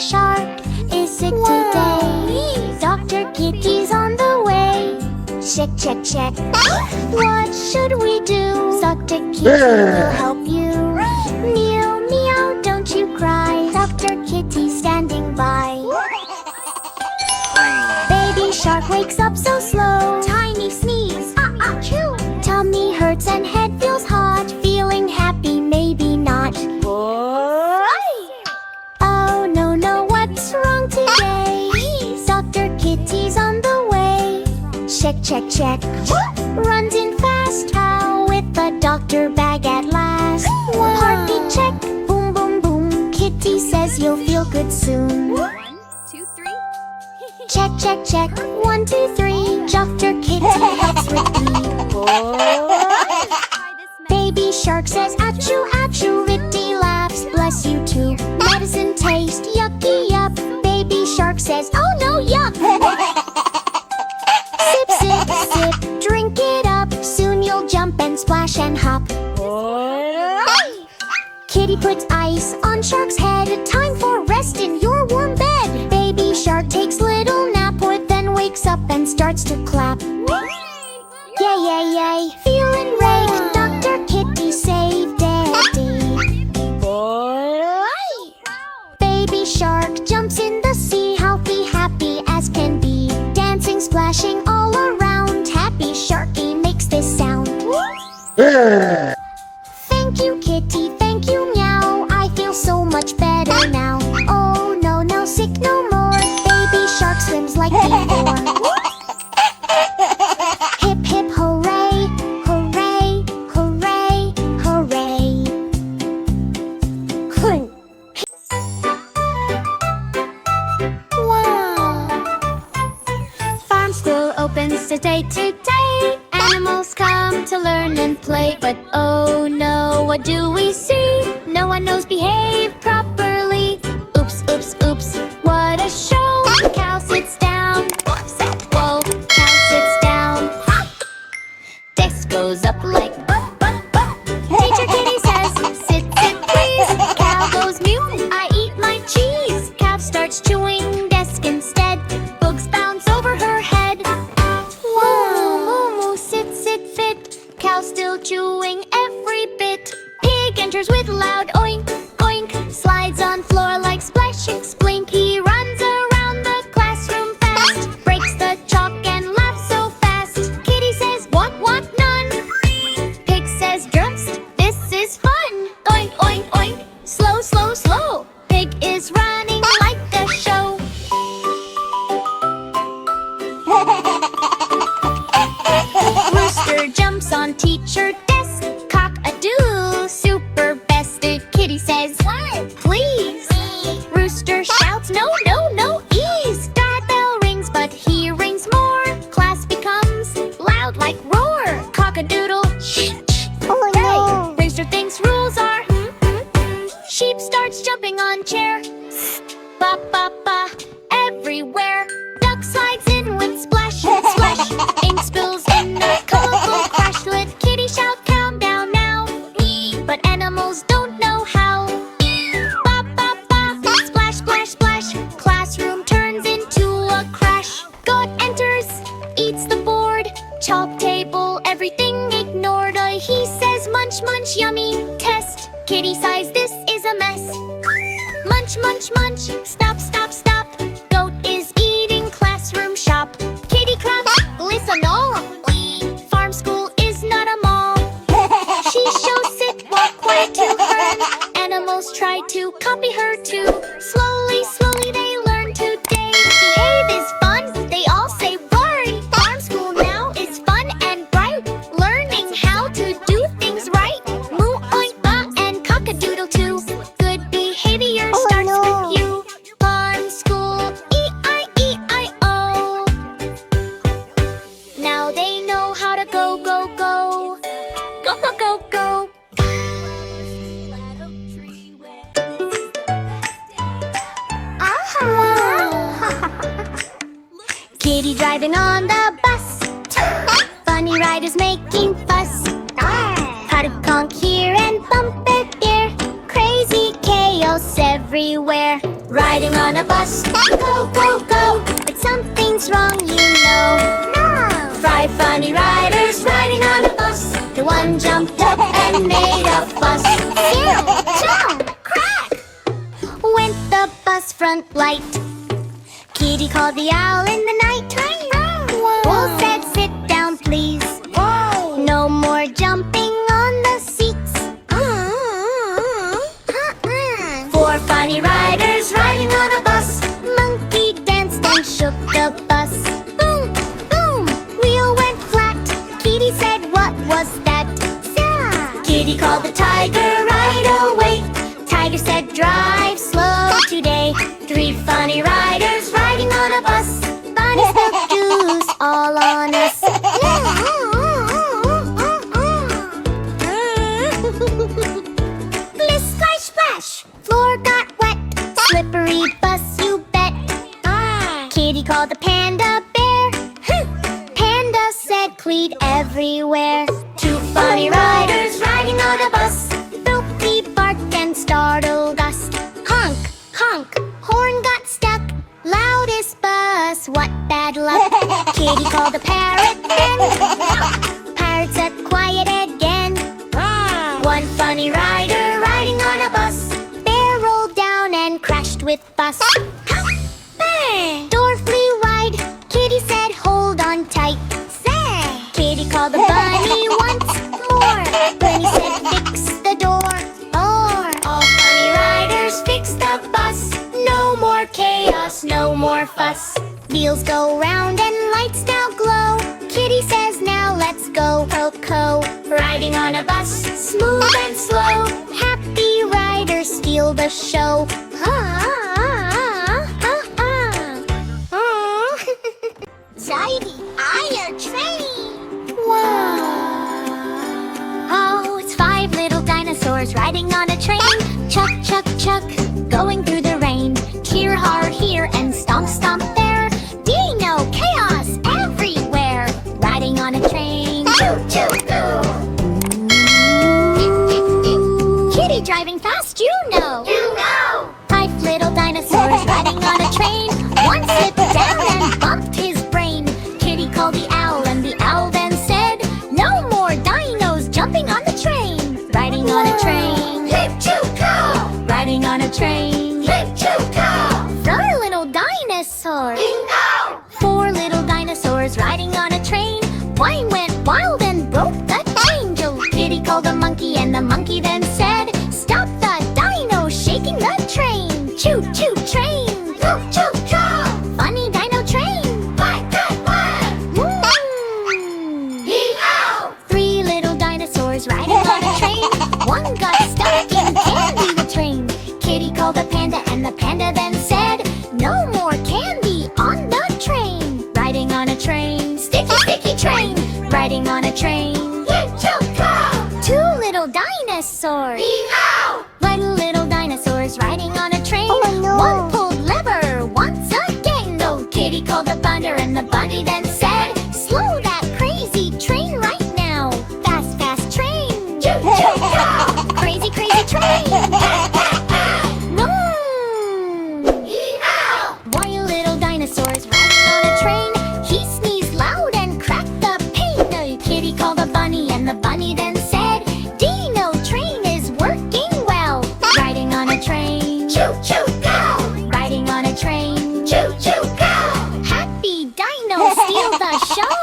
Shark is sick today. Dr. Kitty's on the way. Check, check, check. What should we do? Dr. Kitty will help you. Meow, meow, don't you cry. Dr. Kitty's standing by. Baby Shark wakes up so slow. Tiny sneeze, achoo. Tummy hurts and head feels hot. Feeling happy, maybe not. Oh no, no, what's wrong today? Dr. Kitty's on the way. Check, check, check. Runs in fast. How with the doctor bag at last. Heartbeat check. Boom, boom, boom. Kitty says you'll feel good soon. 1, 2, 3. Check, check, check. 1, 2, 3. Dr. Kitty helps with Baby Shark says achoo, achoo. Ritty laughs, bless you too. Medicine taste, yucky yup. Baby Shark says, oh no, yuck. Sip, sip, sip, drink it up. Soon you'll jump and splash and hop. Kitty puts ice on Shark's head. Time for rest in your warm bed. Baby Shark takes little nap, then wakes up and starts to clap. Yay, yay, yay, feeling great. Dr. Kitty saved Daddy. Baby Shark jumps in the sea. Healthy, happy as can be. Dancing, splashing all around. Happy Sharky makes this sound. Thank you, Kitty, thank you, meow. I feel so much better now. Oh no, no, sick no more. Baby Shark swims like before. Hip, hip, hooray, hooray, hooray, hooray. Wow! Farm school opens today. Animals come to learn and play. But oh no, what do we see? No one knows behave properly. Oops, oops, oops, what a show. Cow sits down. Whoa, cow sits down. Desk goes up like Teacher Kitty says, sit, sit, please. Cow goes mew, I eat my cheese. Cow starts chewing desk instead. Books bounce over her head. Whoa, sit, sit, fit. Cow still chewing every bit. Pig enters with loud oink, oink. Slides on floor like splashing splink. He runs around the classroom fast. Breaks the chalk and laughs so fast. Kitty says, what, none. Pig says, drums, this is fun. Oink, oink, oink. Slow, slow, slow. Pig is running like the show. Rooster jumps on teacher desk. Cock-a-doodle, super best. Kitty says, what? Please. Rooster shouts, no, no, no, ease. Doorbell rings, but he rings more. Class becomes loud like roar. Cock-a-doodle, shh, shh. Oh no. Rooster thinks rules are Sheep starts jumping on chair. Ba, ba, ba, everywhere. Duck slides in with splash, splash. Ink spills in a colorful crash. Let Kitty shout, calm down now. But animals don't know how. Ba, ba, ba, splash, splash, splash. Classroom turns into a crash. Goat enters, eats the board. Chalk table, everything ignored. He says, munch, munch, yummy, test. Kitty sighs, this is a mess. Munch, munch, munch, stop, stop, stop. Goat is eating classroom shop. Kitty claps, listen all. Farm school is not a mall. She shows sit, walk quiet to her. Animals try to copy her too. Slowly, slowly they learn today. Behave is fun, they all say right. Farm school now is fun and bright. Learning how to do things right. Moo, oink, ba, and cock-a-doodle too. Good behavior starts with you. Farm school, E-I-E-I-O. Now they know how to go, go, go. Go, go, go, go. Kitty driving on the bus. Funny riders making fuss. How to conk here and bumper there. Crazy chaos everywhere. Riding on a bus, go, go, go. But something's wrong, you know. No! 5 funny riders riding on a bus. The one jumped up and made a fuss. Yeah, jump, crack! Went the bus front light. Kitty called the owl in the night. Bull said, sit down, please. No more jumping on the seats. 4 funny riders riding on a bus. Monkey danced and shook the bus. Boom, boom, wheel went flat. Kitty said, what was that? Kitty called the tiger right away. Tiger said, drive slow today. 3 funny riders riding on a bus. Bunny spilled juice all on us. Splish, splash, splash. Floor got wet. Slippery bus, you bet. Kitty called the panda bear. Panda said, cleat everywhere. 2 funny riders riding on a bus. Filthy bark and startled us. Honk, honk, horn got stuck. Loudest bus, what bad luck. Kitty called the parrot then. Parrot said, quiet again. 1 funny rider riding on a bus. Bear rolled down and crashed with bus. Door flew wide. Kitty said, hold on tight. Kitty called the bunny once more. Bunny said, fix the door. All funny riders fix the bus. No more chaos, no more fuss. Wheels go round and lights now glow. Kitty says, now let's go, Coco. Riding on a bus, smooth and slow. Happy riders steal the show. Tidy iron train. Wow. Oh, it's 5 little dinosaurs riding on a train. Chuck, chuck, chuck, going through the rain. Cheer hard here and stomp, stomp there. Dino chaos everywhere. Riding on a train. Choo, choo, choo. Kitty driving fast, you know. You know. 5 little dinosaurs riding on a train. One slipped down and bumped his brain. Kitty called the owl and the owl then said, no more dinos jumping on the train. Riding on a train. Hip, choo, cow. Riding on a train. Hip, choo, cow. 4 little dinosaurs. Bingo! 4 little dinosaurs riding on a train. One went wild and broke the chain. Kitty called the monkey and the monkey then said, stop the dino shaking the train. Choo, choo, train. Choo, choo, choo. Funny dino train. Quack, quack, quack. Hee-haw! 3 little dinosaurs riding on a train. One got stuck in candy the train. Kitty called the panda and the panda then said, no more candy on the train. Riding on a train. Sticky, sticky train. Riding on a train. 2 little dinosaurs. Hee-haw! Little dinosaurs riding on a train. One pulled lever once again. No, Kitty called the bunny and the bunny then said, slow that crazy train right now. Fast, fast train. Choo, choo, choo. Crazy, crazy train. Hee-haw! 1 little dinosaurs riding on a train. He sneezed loud and cracked the pane. No, Kitty called the bunny and the bunny then said, Dino train is working well. Riding on a train. Choo, choo, go. Riding on a train. Choo, choo, go. Happy dinos steal the show.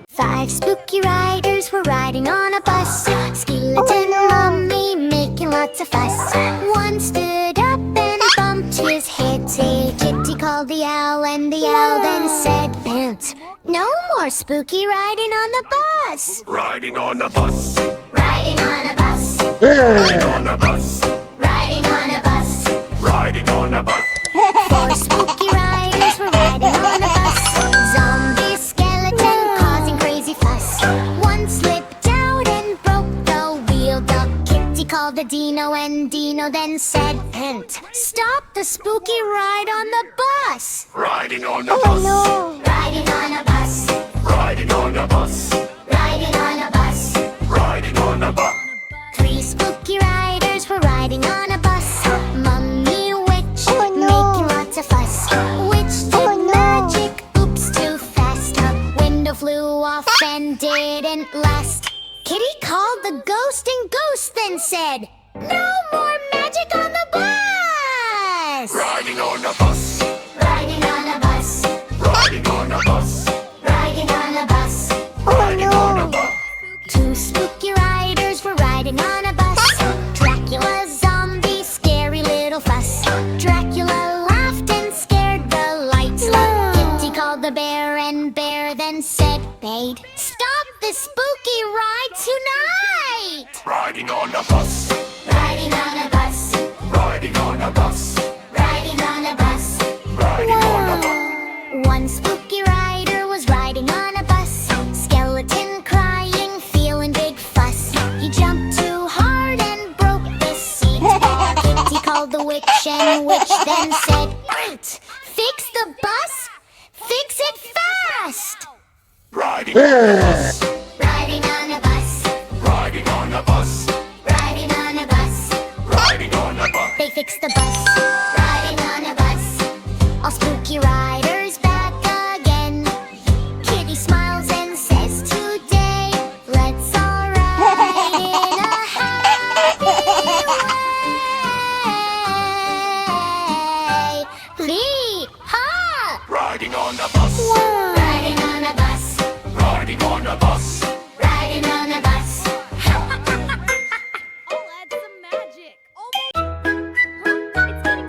5 spooky riders were riding on a bus. Skeleton mummy making lots of fuss. One stood up and bumped his head. Say, Kitty called the owl and the owl then said, Bent, no more spooky riding on the bus. Riding on a bus. Riding on a bus. Riding on a bus. Riding on a bus. Riding on a bus. 4 spooky riders were riding on a bus. Zombie skeleton causing crazy fuss. One slipped out and broke the wheel. The Kitty called the Dino and Dino then said, Bent, stop the spooky ride on the bus. Riding on a bus. Riding on a bus. Riding on a bus. Riding on a bus. Riding on a bus. spooky riders were riding on a bus. Mummy witch making lots of fuss. Witch did magic, oops, too fast. Her window flew off and didn't last. Kitty called the ghost and ghost then said, "No more magic on the bus!" Riding on a bus. Riding on a bus. Riding on a bus. Riding on a bus. Riding on a bus. Two spooky riders were riding on a bus. Dracula, zombie, scary little fuss. Dracula laughed and scared the lights out. Kitty called the bear and bear then said, "Bade, stop the spooky ride tonight!" Riding on a bus. Riding on a bus. Riding on a bus. Riding on a bus. Riding on a bus. One spooky rider was riding on a bus. Skeleton crying, feeling big fuss. He jumped too hard and broke the seat. Kitty called the witch and witch then said, "Great! Fix the bus? Fix it fast!" Riding on a bus. Riding on a bus. Riding on a bus. Riding on a bus. Riding on a bus. They fixed the bus. Riding on a bus. All spooky riders back again. Kitty smiles and says, "Today, let's all ride in a happy way." Lee, ha! Riding on a bus. Riding on a bus. Riding on a bus. Riding on a bus. I'll add some magic. Oh it's getting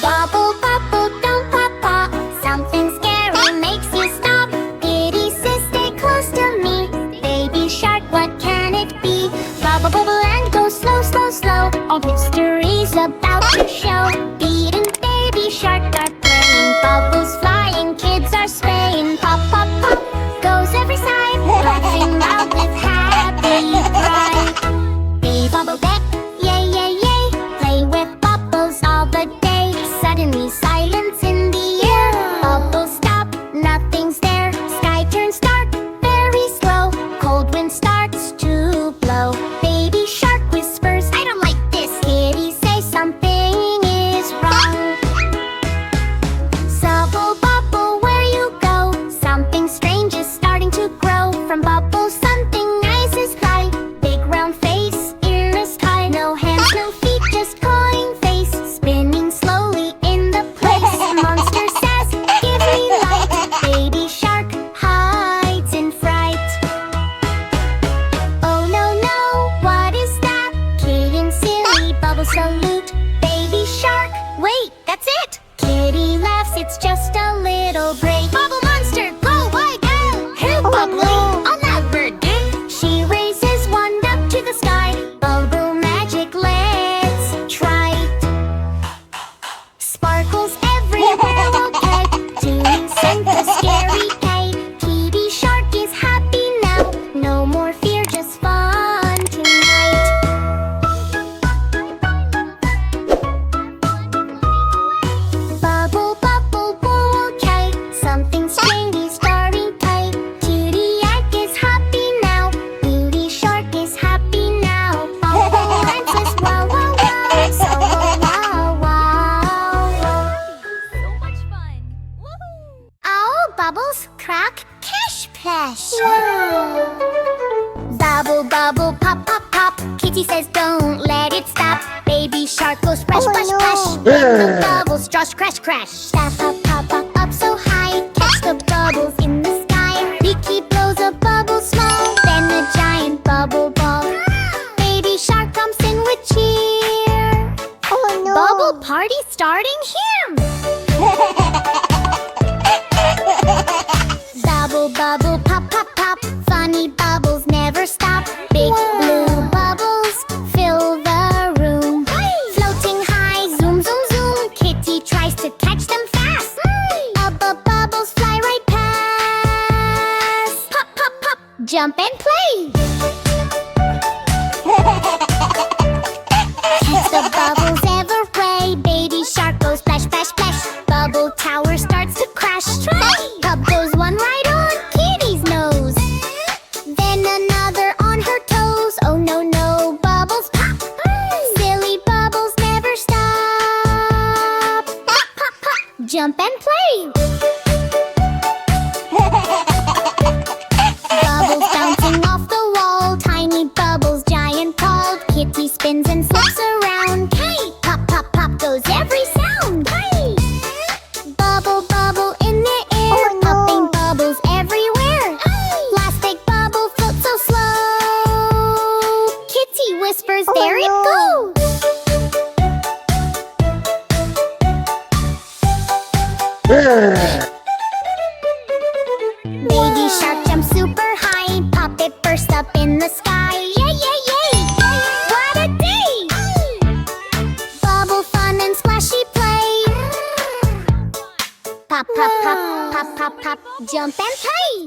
Bubble, bubble, don't pop, pop. Something scary makes you stop. Kitty says, "Stay close to me." Baby shark, what can it be? Bubble, bubble, and go slow, slow, slow. All mystery's about to show. Beat and baby shark are playing. Bubbles flying, kids are spraying. Pop, pop, pop, goes every side. Laughing loud with happy pride. They bubble back, yay, yay, yay. Play with bubbles all the day. Suddenly silence in the air. Bubbles stop, nothing's there. Sky turns dark, very slow. Cold wind starts to blow. Baby shark whispers, "I don't like this." Kitty says something is wrong. Subble, bubble, where you go? Something strange is starting to grow. From bubbles something nice is fly. Big round face in the sky. No hands, no feet, just glowing face. Spinning slowly in the place. Monster says, "Give me light." Baby shark hides in fright. Oh no, no, what is that? Kitty and silly bubble salute. Baby shark, wait, that's it. Kitty laughs, it's just a little break. Bubble monster, go away, go! Who bubbly? I'll never do. She raises one up to the sky. Bubble magic, let's try. Sparkles everywhere, okay. Doing Santa scary day. Kitty shark is happy now. No more fear, just fun tonight. Bubble, bubble, okay. Something strange is starting tight. Kitty egg is happy now. Beauty shark is happy now. Bubble princess, wow, wow, wow. So wow, wow, wow. so much fun. Woohoo! Oh, bubbles crack, cash plash. Bubble, bubble, pop, pop, pop. Kitty says, "Don't let it stop." Baby shark goes splash, splash, splash. The bubbles just crash, crash. Step up, pop up, up so high. Catch the bubbles in the sky. Beaky blows a bubble small, then a giant bubble ball. Baby shark comes in with cheer. Oh no! Bubble party starting here. Bubble, bubble, pop, pop, pop. Funny bubbles never stop. Big blue bubbles fill the room. Floating high, zoom, zoom, zoom. Kitty tries to catch them fast. Bubbles fly right past. Pop, pop, pop, jump and play. Catch the bubbles every way. Baby shark goes splash, splash, splash. Bubble tower starts to crash. Try. Cup goes one right on Kitty's nose. Then another on her jump and play. Bubbles bouncing off the wall, tiny bubbles, giant called. Kitty spins and slips around. Hey, pop, pop, pop goes every sound. Hey, bubble, bubble in the air, popping bubbles everywhere. Plastic bubble floats so slow. Kitty whispers, there it goes. Baby shark jumps super high, pop it burst up in the sky. Yay, yay, yay! What a day! Bubble fun and splashy play. Pop, pop, pop, pop, pop, pop, jump and play.